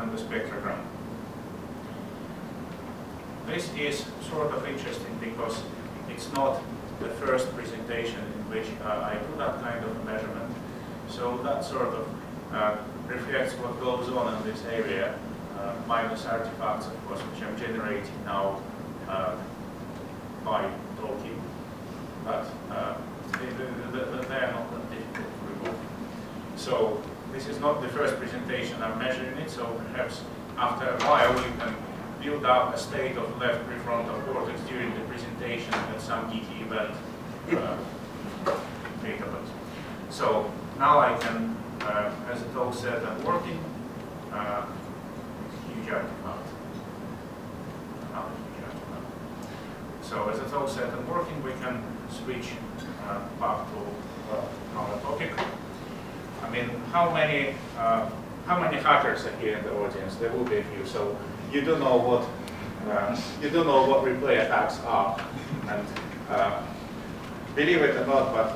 and the spectrogram. This is sort of interesting because it's not the first presentation in which I do that kind of measurement. So that sort of reflects what goes on in this area, minus artifacts, of course, which I'm generating now by talking, but they are not that difficult to remove. So this is not the first presentation I'm measuring it, so perhaps after a while you can build up a state of left prefrontal cortex during the presentation at some geeky event database. So now I can, as it all said and working, huge artifact. So as it's all set and working, we can switch back to our topic. I mean, how many hackers are here in the audience? There will be a few. So you do know what replay attacks are, and believe it or not, but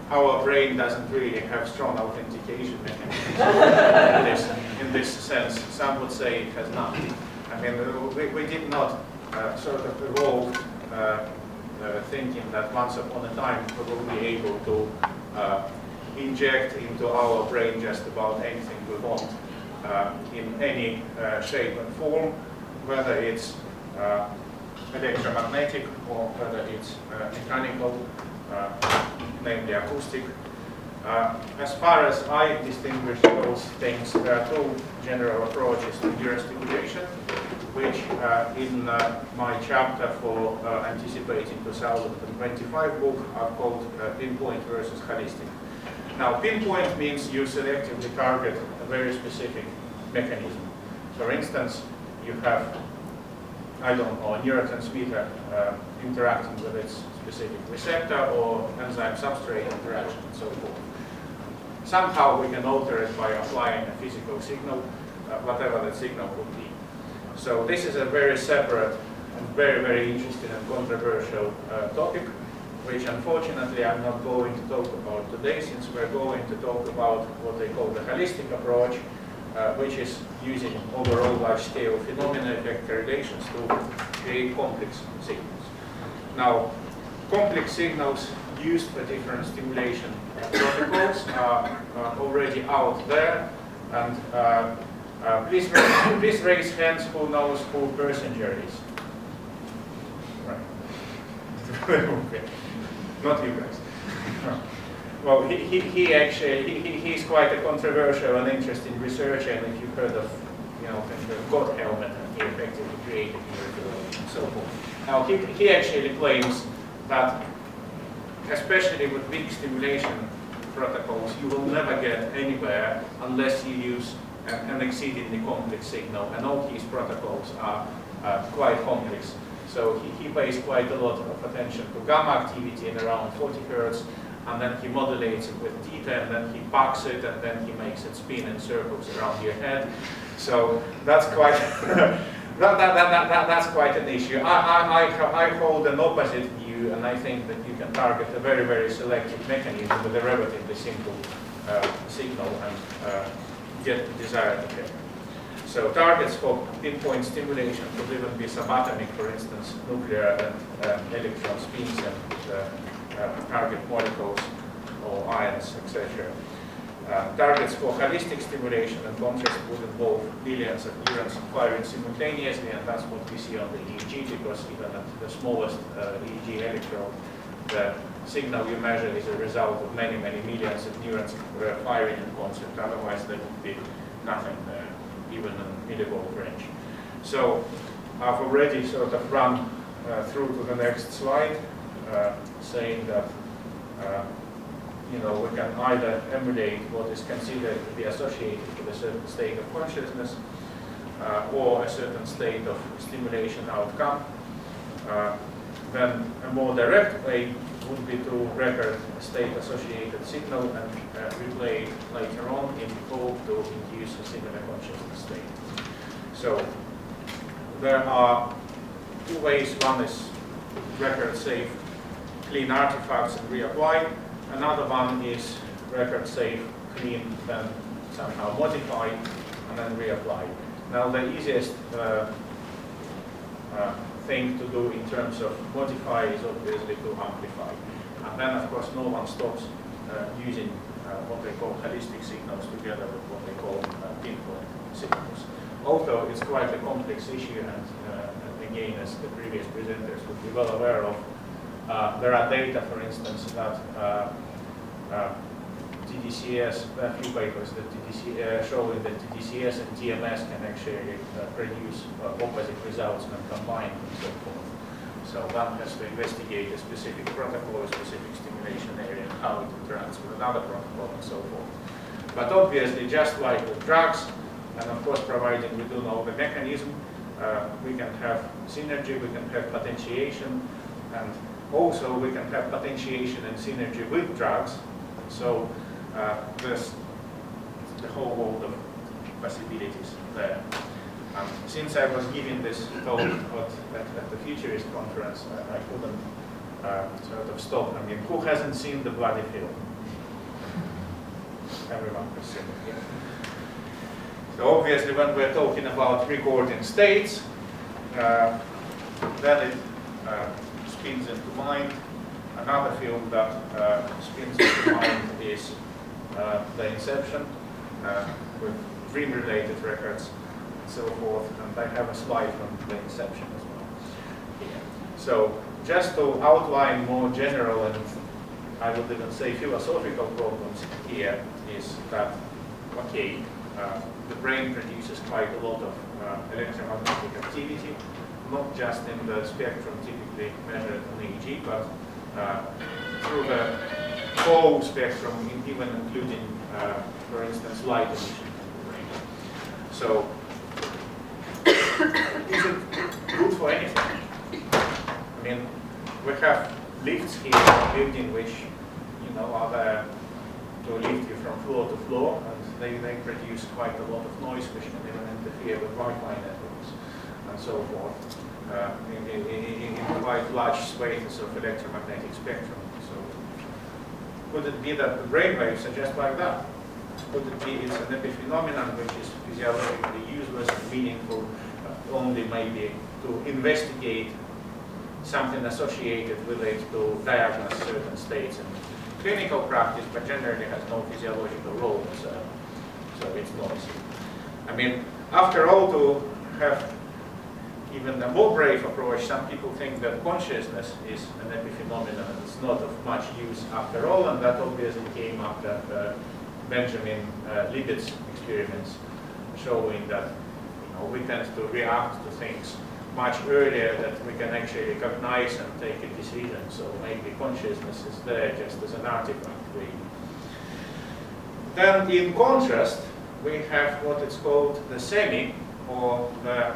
our brain doesn't really have strong authentication mechanisms in this sense. Some would say it has not. I mean, we did not sort of evolve thinking that once upon a time we will be able to inject into our brain just about anything we want in any shape and form, whether it's electromagnetic or whether it's mechanical, namely acoustic. As far as I distinguish those things, there are two general approaches to neurostimulation, which in my chapter for Anticipating 2025 book are called pinpoint versus holistic. Now, pinpoint means you selectively target a very specific mechanism. For instance, you have, I don't know, a neurotransmitter interacting with its specific receptor or enzyme-substrate interaction and so forth. Somehow we can alter it by applying a physical signal, whatever that signal would be. So this is a very separate and very, very interesting and controversial topic, which unfortunately I'm not going to talk about today, since we're going to talk about what they call the holistic approach, which is using overall large-scale phenomena vector relations to create complex signals. Now, complex signals used for different stimulation protocols are already out there, and please raise hands who knows who Persinger is. Right. Okay. Not you guys. Well, he's quite a controversial and interesting researcher, and if you've heard of, you know, the God helmet, and he effectively created neurofilaments and so forth. Now, he actually claims that, especially with big stimulation protocols, you will never get anywhere unless you use an exceedingly complex signal, and all these protocols are quite complex. So he pays quite a lot of attention to gamma activity in around 40 Hertz, and then he modulates it with theta, and then he bucks it, and then he makes it spin in circles around your head. So that's quite that's quite an issue. I hold an opposite view, and I think that you can target a very, very selective mechanism with a relatively simple signal and get the desired effect. So targets for pinpoint stimulation could even be subatomic, for instance, nuclear and electron spins and target molecules or ions, etc. Targets for holistic stimulation and contrast would involve billions of neurons firing simultaneously, and that's what we see on the EEG, because even at the smallest EEG electrode, the signal you measure is a result of many, many millions of neurons firing in concert. Otherwise, there would be nothing there, even in millivolt range. So I've already sort of run through to the next slide, saying that you know, we can either emulate what is considered to be associated with a certain state of consciousness or a certain state of stimulation outcome. Then a more direct way would be to record a state-associated signal and replay it later on in hope to induce a similar consciousness state. So there are two ways. One is record safe, clean artifacts and reapply. Another one is record safe, clean, then somehow modified and then reapply. Now the easiest thing to do in terms of modify is obviously to amplify. And then of course no one stops using what they call holistic signals together with what they call pinpoint signals. Although it's quite a complex issue, and again, as the previous presenters would be well aware of, there are data, for instance, that TDCS, a few papers that showing that TDCS and TMS can actually produce opposite results when combined and so forth. So one has to investigate a specific protocol, a specific stimulation area, and how it interacts with another protocol and so forth. But obviously, just like with drugs, and of course providing we do know the mechanism, we can have synergy, we can have potentiation, and also we can have potentiation and synergy with drugs. So there's the whole world of possibilities there. Since I was giving this talk at the Futurist conference, I couldn't sort of stop. I mean, who hasn't seen the bloody film? Everyone has seen it, yeah. So obviously when we're talking about recording states, then it spins into mind. Another film that spins into mind is the Inception, with dream-related records and so forth. And I have a slide from the Inception as well here. So just to outline more general and I would even say philosophical problems here is that, okay, the brain produces quite a lot of electromagnetic activity, not just in the spectrum typically measured on EEG, but through the whole spectrum, even including, for instance, light emission in the brain. So, is it good for anything? I mean, we have lifts here in the building which, you know, are there to lift you from floor to floor, and they produce quite a lot of noise which can even interfere with Wi-Fi networks and so forth in quite large swathes of electromagnetic spectrum. So could it be that the brain waves are just like that? Could it be it's an epiphenomenon which is physiologically useless and meaningful only maybe to investigate something associated with it to diagnose certain states in clinical practice, but generally has no physiological role, so it's noisy. I mean, after all, to have even a more brave approach, some people think that consciousness is an epiphenomenon and it's not of much use after all, and that obviously came after Benjamin Libet's experiments showing that, you know, we tend to react to things much earlier that we can actually recognize and take a decision. So maybe consciousness is there just as an artifact, really. Then in contrast, we have what is called the SEMI, or the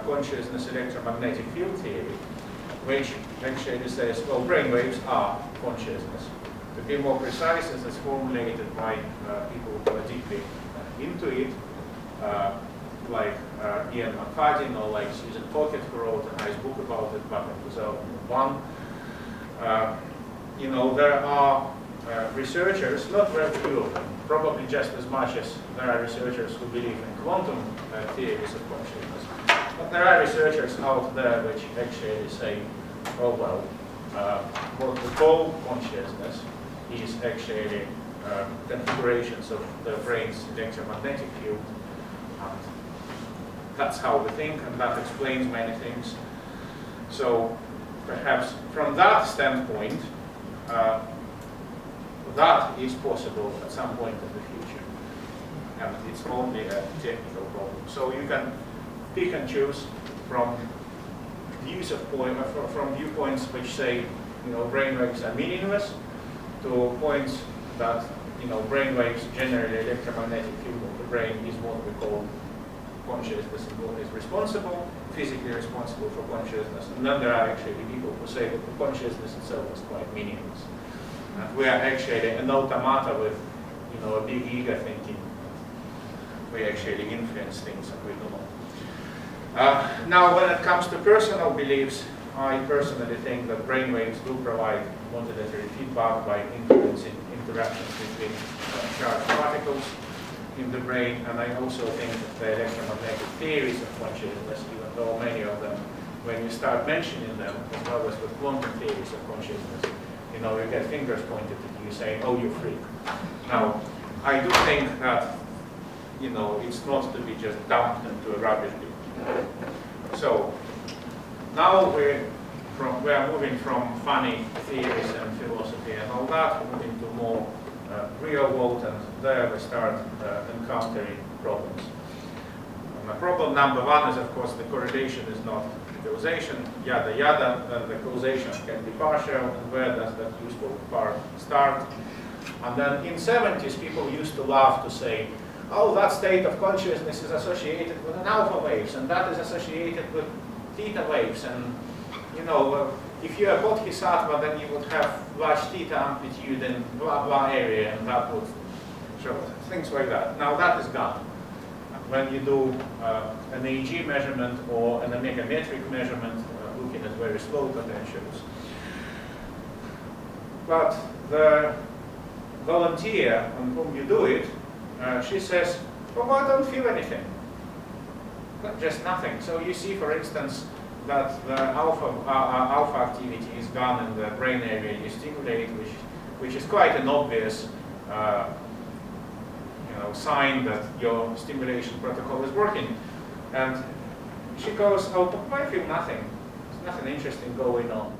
consciousness electromagnetic field theory, which actually says, well, brainwaves are consciousness. To be more precise, this is formulated by people who are deeply into it, like Ian McFadden or like Susan Pocket, who wrote a nice book about it back in 2001. You know, there are researchers, not very few of them, probably just as much as there are researchers who believe in quantum theories of consciousness. But there are researchers out there which actually say, oh well, what we call consciousness is actually configurations of the brain's electromagnetic field. And that's how we think, and that explains many things. So perhaps from that standpoint, that is possible at some point in the future. And it's only a technical problem. So you can pick and choose from from viewpoints which say, you know, brainwaves are meaningless, to points that, you know, brainwaves generally electromagnetic field of the brain is what we call consciousness and what is responsible, physically responsible for consciousness. And then there are actually people who say that the consciousness itself is quite meaningless. And we are actually an automata with, you know, a big ego thinking. We actually influence things and we don't know. Now, when it comes to personal beliefs, I personally think that brainwaves do provide modulatory feedback by influencing interactions between charged particles. in the brain, and I also think that the electromagnetic theories of consciousness, even though many of them, when you start mentioning them, as well as with quantum theories of consciousness, you know, you get fingers pointed at you saying, oh, you freak. Now, I do think that, you know, it's not to be just dumped into a rubbish bin. So, now we are moving from funny theories and philosophy and all that, moving to more real world, and there we start encountering problems. And problem number one is, of course, the correlation is not causation, yada yada, and the causation can be partial, and where does that useful part start? And then in 70s, people used to laugh to say, oh, that state of consciousness is associated with an alpha waves, and that is associated with theta waves, and you know, if you are bodhisattva, then you would have large theta amplitude in blah blah area, and that would show things like that. Now that is gone. When you do an EEG measurement or an megametric measurement, looking at very slow potentials. But the volunteer on whom you do it, she says, well, I don't feel anything. Just nothing. So you see, for instance, that the alpha activity is gone in the brain area you stimulate, which is quite an obvious sign that your stimulation protocol is working. And she goes, oh, I feel nothing. There's nothing interesting going on.